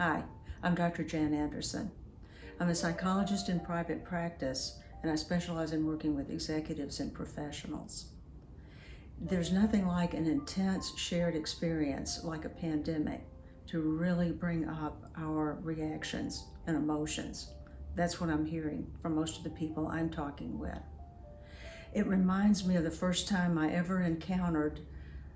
Hi, I'm Dr. Jan Anderson. I'm a psychologist in private practice, and I specialize in working with executives and professionals. There's nothing like an intense shared experience like a pandemic to really bring up our reactions and emotions. That's what I'm hearing from most of the people I'm talking with. It reminds me of the first time I ever encountered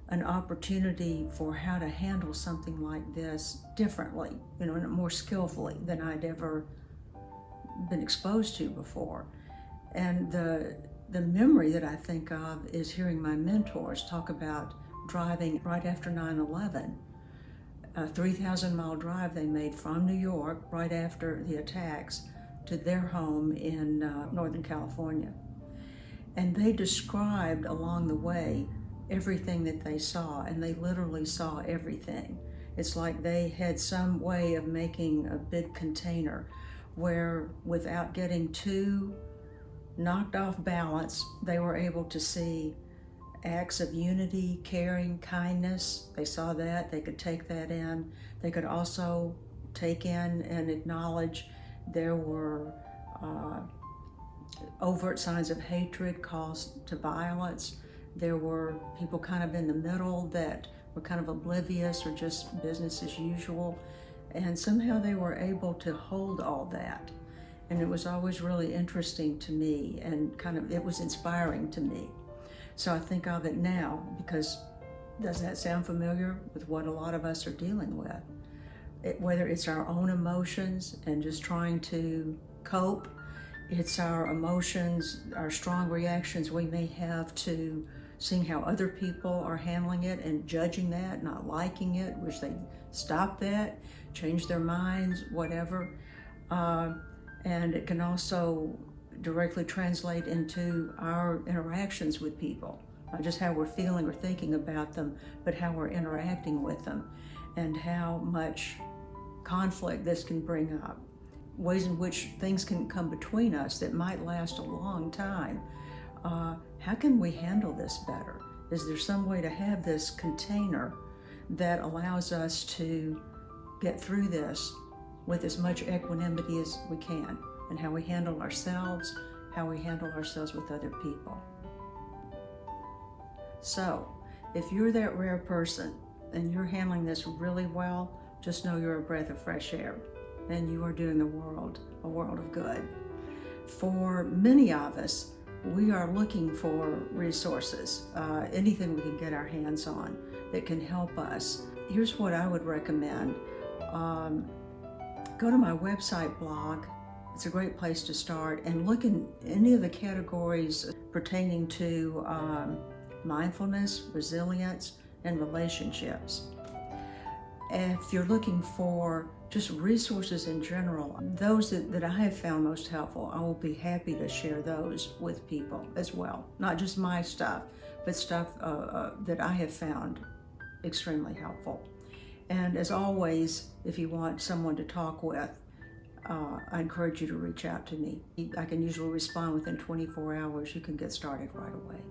an opportunity for how to handle something like this differently, and more skillfully than I'd ever been exposed to before. And the memory that I think of is hearing my mentors talk about driving right after 9/11, a 3,000-mile drive they made from New York right after the attacks to their home in Northern California. And they described along the way everything that they saw, and they literally saw everything. It's like they had some way of making a big container where, without getting too knocked off balance, they were able to see acts of unity, caring, kindness. They saw that, they could take that in. They could also take in and acknowledge there were overt signs of hatred, calls to violence. There were people kind of in the middle that were kind of oblivious or just business as usual. And somehow they were able to hold all that. And it was always really interesting to me, and it was inspiring to me. So I think of it now because, does that sound familiar with what a lot of us are dealing with? Whether it's our own emotions and just trying to cope, it's our emotions, our strong reactions we may have to seeing how other people are handling it and judging that, not liking it, wish they'd stop that, change their minds, whatever. And it can also directly translate into our interactions with people, not just how we're feeling or thinking about them, but how we're interacting with them and how much conflict this can bring up, ways in which things can come between us that might last a long time. How can we handle this better? Is there some way to have this container that allows us to get through this with as much equanimity as we can, and how we handle ourselves, how we handle ourselves with other people? So, if you're that rare person and you're handling this really well, just know you're a breath of fresh air and you are doing the world a world of good. For many of us, we are looking for resources, anything we can get our hands on that can help us. Here's what I would recommend. Go to my website blog. It's a great place to start, and look in any of the categories pertaining to mindfulness, resilience, and relationships. If you're looking for just resources in general, those that I have found most helpful, I will be happy to share those with people as well. Not just my stuff, but stuff that I have found extremely helpful. And as always, if you want someone to talk with, I encourage you to reach out to me. I can usually respond within 24 hours. You can get started right away.